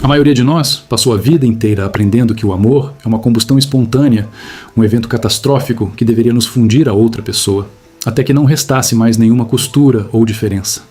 A maioria de nós passou a vida inteira aprendendo que o amor é uma combustão espontânea, um evento catastrófico que deveria nos fundir a outra pessoa, até que não restasse mais nenhuma costura ou diferença.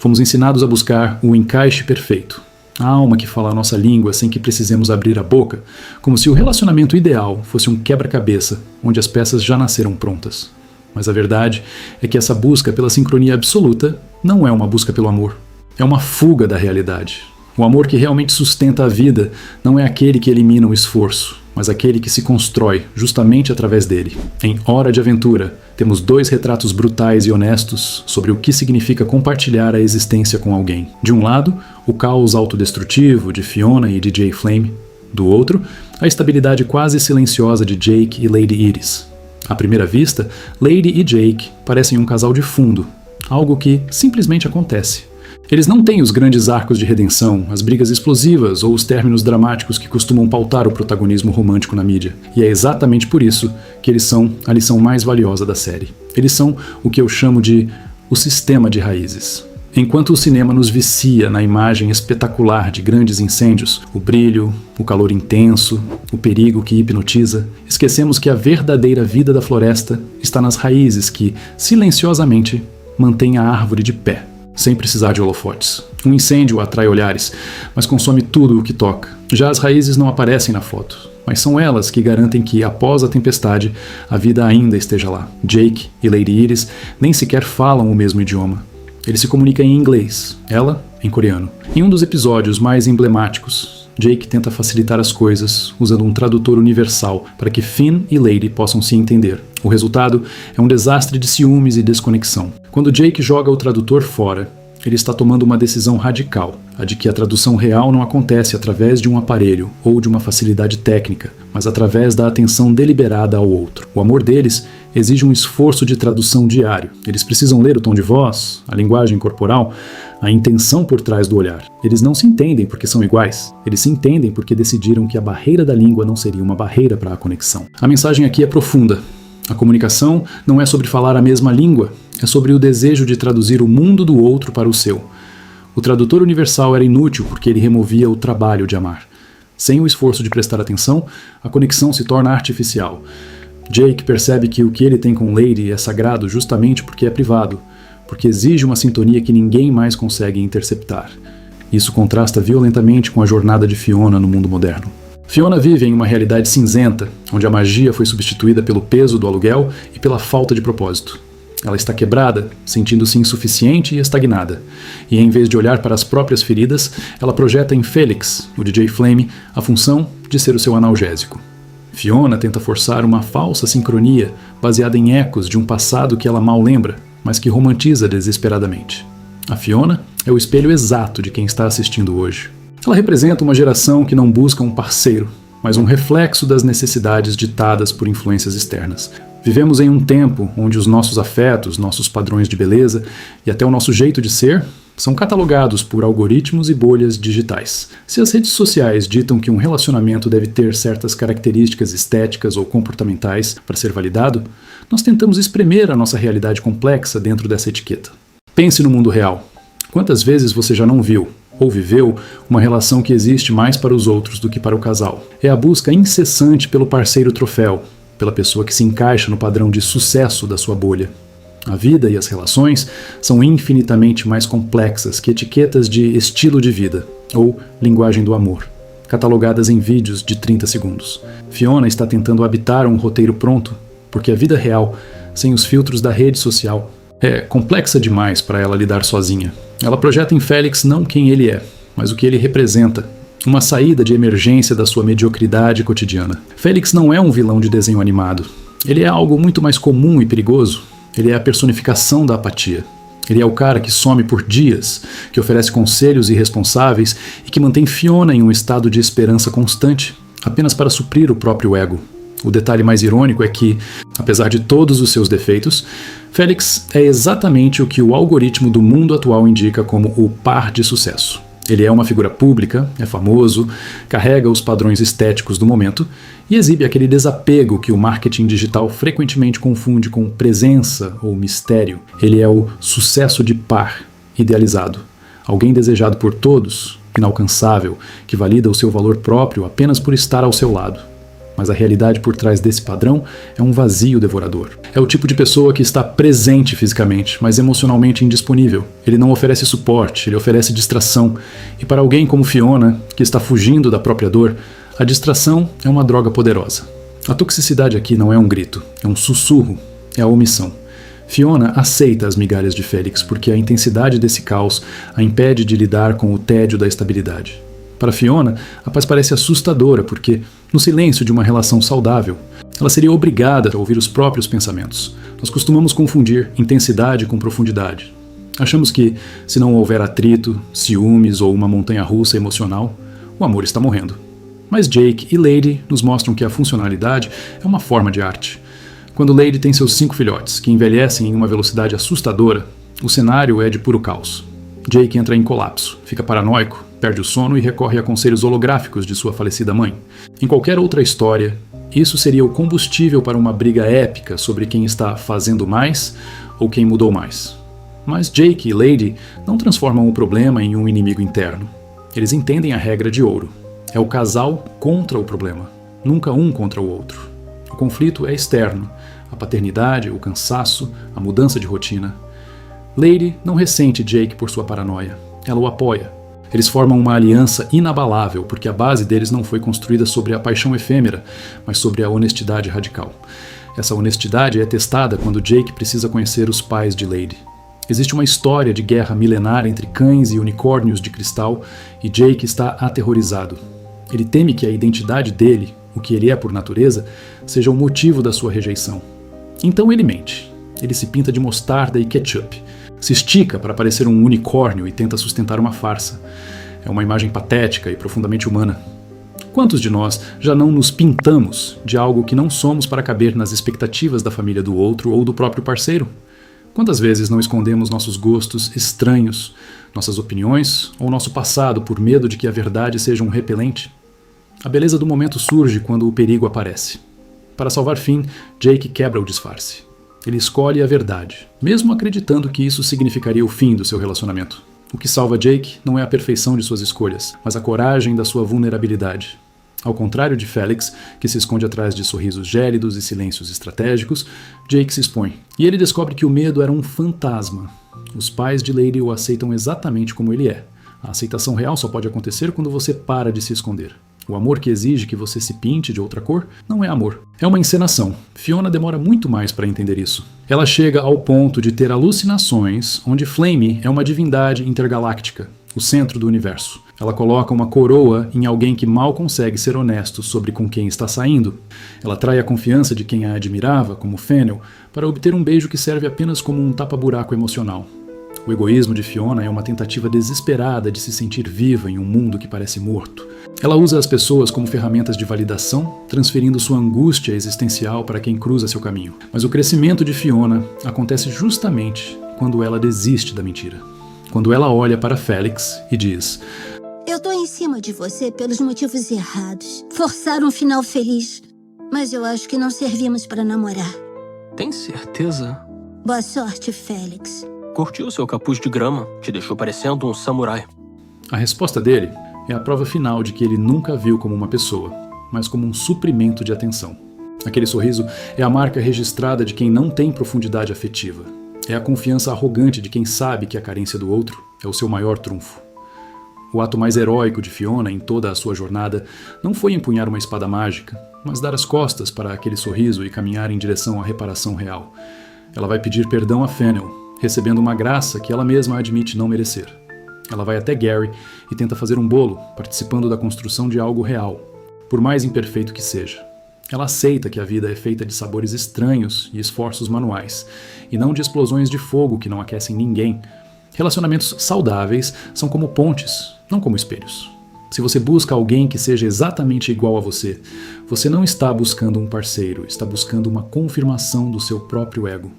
Fomos ensinados a buscar o encaixe perfeito, a alma que fala a nossa língua sem que precisemos abrir a boca, como se o relacionamento ideal fosse um quebra-cabeça, onde as peças já nasceram prontas. Mas a verdade é que essa busca pela sincronia absoluta não é uma busca pelo amor, é uma fuga da realidade. O amor que realmente sustenta a vida não é aquele que elimina o esforço, mas aquele que se constrói justamente através dele. Em Hora de Aventura, temos 2 retratos brutais e honestos sobre o que significa compartilhar a existência com alguém. De um lado, o caos autodestrutivo de Fiona e DJ Flame. Do outro, a estabilidade quase silenciosa de Jake e Lady Iris. À primeira vista, Lady e Jake parecem um casal de fundo, algo que simplesmente acontece. Eles não têm os grandes arcos de redenção, as brigas explosivas ou os términos dramáticos que costumam pautar o protagonismo romântico na mídia. E é exatamente por isso que eles são a lição mais valiosa da série. Eles são o que eu chamo de o sistema de raízes. Enquanto o cinema nos vicia na imagem espetacular de grandes incêndios, o brilho, o calor intenso, o perigo que hipnotiza, esquecemos que a verdadeira vida da floresta está nas raízes que, silenciosamente, mantêm a árvore de pé, sem precisar de holofotes. Um incêndio atrai olhares, mas consome tudo o que toca. Já as raízes não aparecem na foto, mas são elas que garantem que, após a tempestade, a vida ainda esteja lá. Jake e Lady Iris nem sequer falam o mesmo idioma. Ele se comunica em inglês, ela em coreano. Em um dos episódios mais emblemáticos, Jake tenta facilitar as coisas usando um tradutor universal para que Finn e Lady possam se entender. O resultado é um desastre de ciúmes e desconexão. Quando Jake joga o tradutor fora, ele está tomando uma decisão radical, a de que a tradução real não acontece através de um aparelho ou de uma facilidade técnica, mas através da atenção deliberada ao outro. O amor deles exige um esforço de tradução diário. Eles precisam ler o tom de voz, a linguagem corporal, a intenção por trás do olhar. Eles não se entendem porque são iguais. Eles se entendem porque decidiram que a barreira da língua não seria uma barreira para a conexão. A mensagem aqui é profunda. A comunicação não é sobre falar a mesma língua, é sobre o desejo de traduzir o mundo do outro para o seu. O tradutor universal era inútil porque ele removia o trabalho de amar. Sem o esforço de prestar atenção, a conexão se torna artificial. Jake percebe que o que ele tem com Lady é sagrado justamente porque é privado, porque exige uma sintonia que ninguém mais consegue interceptar. Isso contrasta violentamente com a jornada de Fiona no mundo moderno. Fiona vive em uma realidade cinzenta, onde a magia foi substituída pelo peso do aluguel e pela falta de propósito. Ela está quebrada, sentindo-se insuficiente e estagnada, e em vez de olhar para as próprias feridas, ela projeta em Felix, o DJ Flame, a função de ser o seu analgésico. Fiona tenta forçar uma falsa sincronia baseada em ecos de um passado que ela mal lembra, mas que romantiza desesperadamente. A Fiona é o espelho exato de quem está assistindo hoje. Ela representa uma geração que não busca um parceiro, mas um reflexo das necessidades ditadas por influências externas. Vivemos em um tempo onde os nossos afetos, nossos padrões de beleza e até o nosso jeito de ser são catalogados por algoritmos e bolhas digitais. Se as redes sociais ditam que um relacionamento deve ter certas características estéticas ou comportamentais para ser validado, nós tentamos espremer a nossa realidade complexa dentro dessa etiqueta. Pense no mundo real. Quantas vezes você já não viu ou viveu uma relação que existe mais para os outros do que para o casal? É a busca incessante pelo parceiro troféu, pela pessoa que se encaixa no padrão de sucesso da sua bolha. A vida e as relações são infinitamente mais complexas que etiquetas de estilo de vida, ou linguagem do amor, catalogadas em vídeos de 30 segundos. Fiona está tentando habitar um roteiro pronto, porque a vida real, sem os filtros da rede social, é complexa demais para ela lidar sozinha. Ela projeta em Felix não quem ele é, mas o que ele representa, uma saída de emergência da sua mediocridade cotidiana. Felix não é um vilão de desenho animado. Ele é algo muito mais comum e perigoso. Ele é a personificação da apatia. Ele é o cara que some por dias, que oferece conselhos irresponsáveis e que mantém Fiona em um estado de esperança constante, apenas para suprir o próprio ego. O detalhe mais irônico é que, apesar de todos os seus defeitos, Felix é exatamente o que o algoritmo do mundo atual indica como o par de sucesso. Ele é uma figura pública, é famoso, carrega os padrões estéticos do momento e exibe aquele desapego que o marketing digital frequentemente confunde com presença ou mistério. Ele é o sucesso de par, idealizado. Alguém desejado por todos, inalcançável, que valida o seu valor próprio apenas por estar ao seu lado. Mas a realidade por trás desse padrão é um vazio devorador. É o tipo de pessoa que está presente fisicamente, mas emocionalmente indisponível. Ele não oferece suporte, ele oferece distração. E para alguém como Fiona, que está fugindo da própria dor, a distração é uma droga poderosa. A toxicidade aqui não é um grito, é um sussurro, é a omissão. Fiona aceita as migalhas de Felix porque a intensidade desse caos a impede de lidar com o tédio da estabilidade. Para Fiona, a paz parece assustadora porque, no silêncio de uma relação saudável, ela seria obrigada a ouvir os próprios pensamentos. Nós costumamos confundir intensidade com profundidade. Achamos que, se não houver atrito, ciúmes ou uma montanha-russa emocional, o amor está morrendo. Mas Jake e Lady nos mostram que a funcionalidade é uma forma de arte. Quando Lady tem seus 5 filhotes, que envelhecem em uma velocidade assustadora, o cenário é de puro caos. Jake entra em colapso, fica paranoico, perde o sono e recorre a conselhos holográficos de sua falecida mãe. Em qualquer outra história, isso seria o combustível para uma briga épica sobre quem está fazendo mais ou quem mudou mais. Mas Jake e Lady não transformam o problema em um inimigo interno. Eles entendem a regra de ouro. É o casal contra o problema, nunca um contra o outro. O conflito é externo, a paternidade, o cansaço, a mudança de rotina. Lady não ressente Jake por sua paranoia, ela o apoia. Eles formam uma aliança inabalável porque a base deles não foi construída sobre a paixão efêmera, mas sobre a honestidade radical. Essa honestidade é testada quando Jake precisa conhecer os pais de Lady. Existe uma história de guerra milenar entre cães e unicórnios de cristal e Jake está aterrorizado. Ele teme que a identidade dele, o que ele é por natureza, seja o motivo da sua rejeição. Então ele mente. Ele se pinta de mostarda e ketchup. Se estica para parecer um unicórnio e tenta sustentar uma farsa. É uma imagem patética e profundamente humana. Quantos de nós já não nos pintamos de algo que não somos para caber nas expectativas da família do outro ou do próprio parceiro? Quantas vezes não escondemos nossos gostos estranhos, nossas opiniões ou nosso passado por medo de que a verdade seja um repelente? A beleza do momento surge quando o perigo aparece. Para salvar Finn, Jake quebra o disfarce. Ele escolhe a verdade, mesmo acreditando que isso significaria o fim do seu relacionamento. O que salva Jake não é a perfeição de suas escolhas, mas a coragem da sua vulnerabilidade. Ao contrário de Felix, que se esconde atrás de sorrisos gélidos e silêncios estratégicos, Jake se expõe. E ele descobre que o medo era um fantasma. Os pais de Lady o aceitam exatamente como ele é. A aceitação real só pode acontecer quando você para de se esconder. O amor que exige que você se pinte de outra cor não é amor. É uma encenação. Fiona demora muito mais para entender isso. Ela chega ao ponto de ter alucinações onde Flame é uma divindade intergaláctica, o centro do universo. Ela coloca uma coroa em alguém que mal consegue ser honesto sobre com quem está saindo. Ela atrai a confiança de quem a admirava, como Fennel, para obter um beijo que serve apenas como um tapa-buraco emocional. O egoísmo de Fiona é uma tentativa desesperada de se sentir viva em um mundo que parece morto. Ela usa as pessoas como ferramentas de validação, transferindo sua angústia existencial para quem cruza seu caminho. Mas o crescimento de Fiona acontece justamente quando ela desiste da mentira. Quando ela olha para Felix e diz: "Eu tô em cima de você pelos motivos errados. Forçar um final feliz. Mas eu acho que não servimos para namorar." Tem certeza? Boa sorte, Felix. Curtiu o seu capuz de grama, te deixou parecendo um samurai. A resposta dele é a prova final de que ele nunca a viu como uma pessoa, mas como um suprimento de atenção. Aquele sorriso é a marca registrada de quem não tem profundidade afetiva. É a confiança arrogante de quem sabe que a carência do outro é o seu maior trunfo. O ato mais heróico de Fiona em toda a sua jornada não foi empunhar uma espada mágica, mas dar as costas para aquele sorriso e caminhar em direção à reparação real. Ela vai pedir perdão a Fennel, recebendo uma graça que ela mesma admite não merecer. Ela vai até Gary e tenta fazer um bolo, participando da construção de algo real, por mais imperfeito que seja. Ela aceita que a vida é feita de sabores estranhos e esforços manuais, e não de explosões de fogo que não aquecem ninguém. Relacionamentos saudáveis são como pontes, não como espelhos. Se você busca alguém que seja exatamente igual a você, você não está buscando um parceiro, está buscando uma confirmação do seu próprio ego.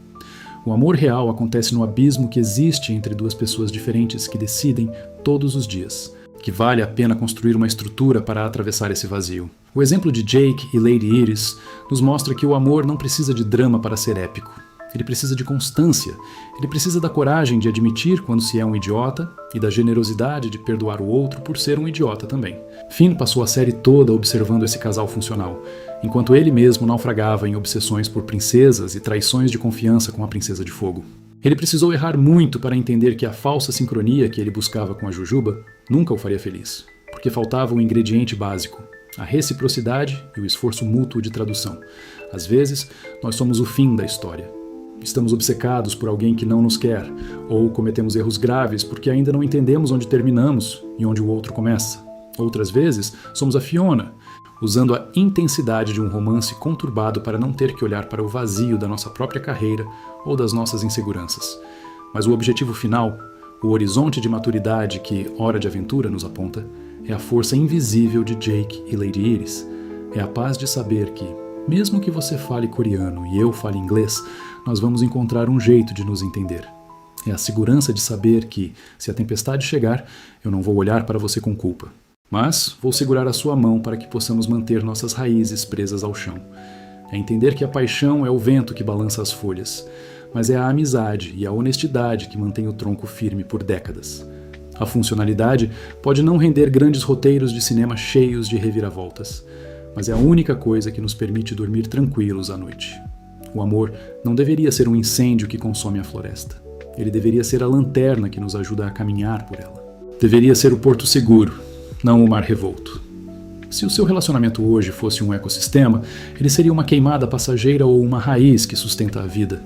O amor real acontece no abismo que existe entre duas pessoas diferentes que decidem todos os dias que vale a pena construir uma estrutura para atravessar esse vazio. O exemplo de Jake e Lady Iris nos mostra que o amor não precisa de drama para ser épico. Ele precisa de constância. Ele precisa da coragem de admitir quando se é um idiota e da generosidade de perdoar o outro por ser um idiota também. Finn passou a série toda observando esse casal funcional, enquanto ele mesmo naufragava em obsessões por princesas e traições de confiança com a Princesa de Fogo. Ele precisou errar muito para entender que a falsa sincronia que ele buscava com a Jujuba nunca o faria feliz, porque faltava um ingrediente básico: a reciprocidade e o esforço mútuo de tradução. Às vezes, nós somos o fim da história. Estamos obcecados por alguém que não nos quer, ou cometemos erros graves porque ainda não entendemos onde terminamos e onde o outro começa. Outras vezes, somos a Fiona, usando a intensidade de um romance conturbado para não ter que olhar para o vazio da nossa própria carreira ou das nossas inseguranças. Mas o objetivo final, o horizonte de maturidade que Hora de Aventura nos aponta, é a força invisível de Jake e Lady Iris. É a paz de saber que, mesmo que você fale coreano e eu fale inglês, nós vamos encontrar um jeito de nos entender. É a segurança de saber que, se a tempestade chegar, eu não vou olhar para você com culpa. Mas vou segurar a sua mão para que possamos manter nossas raízes presas ao chão. É entender que a paixão é o vento que balança as folhas, mas é a amizade e a honestidade que mantém o tronco firme por décadas. A funcionalidade pode não render grandes roteiros de cinema cheios de reviravoltas, mas é a única coisa que nos permite dormir tranquilos à noite. O amor não deveria ser um incêndio que consome a floresta. Ele deveria ser a lanterna que nos ajuda a caminhar por ela. Deveria ser o porto seguro, não o mar revolto. Se o seu relacionamento hoje fosse um ecossistema, ele seria uma queimada passageira ou uma raiz que sustenta a vida.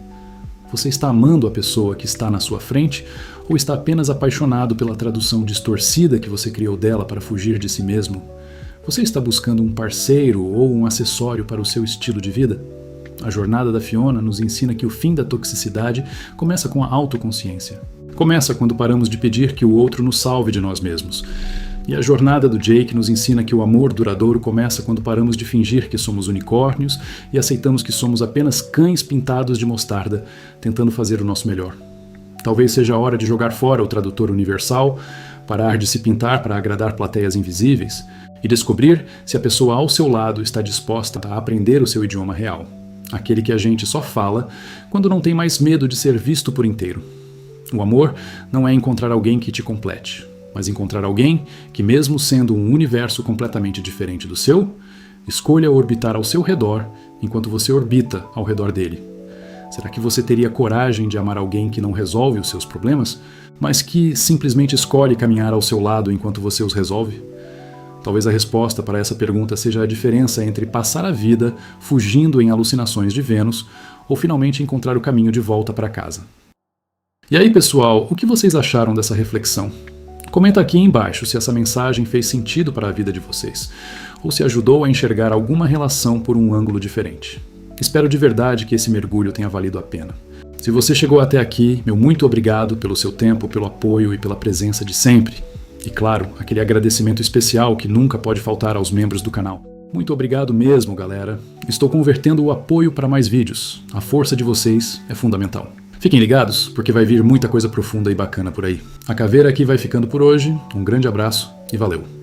Você está amando a pessoa que está na sua frente ou está apenas apaixonado pela tradução distorcida que você criou dela para fugir de si mesmo? Você está buscando um parceiro ou um acessório para o seu estilo de vida? A jornada da Fiona nos ensina que o fim da toxicidade começa com a autoconsciência. Começa quando paramos de pedir que o outro nos salve de nós mesmos. E a jornada do Jake nos ensina que o amor duradouro começa quando paramos de fingir que somos unicórnios e aceitamos que somos apenas cães pintados de mostarda, tentando fazer o nosso melhor. Talvez seja a hora de jogar fora o tradutor universal, parar de se pintar para agradar plateias invisíveis e descobrir se a pessoa ao seu lado está disposta a aprender o seu idioma real. Aquele que a gente só fala quando não tem mais medo de ser visto por inteiro. O amor não é encontrar alguém que te complete, mas encontrar alguém que, mesmo sendo um universo completamente diferente do seu, escolha orbitar ao seu redor enquanto você orbita ao redor dele. Será que você teria coragem de amar alguém que não resolve os seus problemas, mas que simplesmente escolhe caminhar ao seu lado enquanto você os resolve? Talvez a resposta para essa pergunta seja a diferença entre passar a vida fugindo em alucinações de Vênus ou finalmente encontrar o caminho de volta para casa. E aí, pessoal, o que vocês acharam dessa reflexão? Comenta aqui embaixo se essa mensagem fez sentido para a vida de vocês, ou se ajudou a enxergar alguma relação por um ângulo diferente. Espero de verdade que esse mergulho tenha valido a pena. Se você chegou até aqui, meu muito obrigado pelo seu tempo, pelo apoio e pela presença de sempre. E claro, aquele agradecimento especial que nunca pode faltar aos membros do canal. Muito obrigado mesmo, galera. Estou convertendo o apoio para mais vídeos. A força de vocês é fundamental. Fiquem ligados, porque vai vir muita coisa profunda e bacana por aí. A Caveira aqui vai ficando por hoje. Um grande abraço e valeu!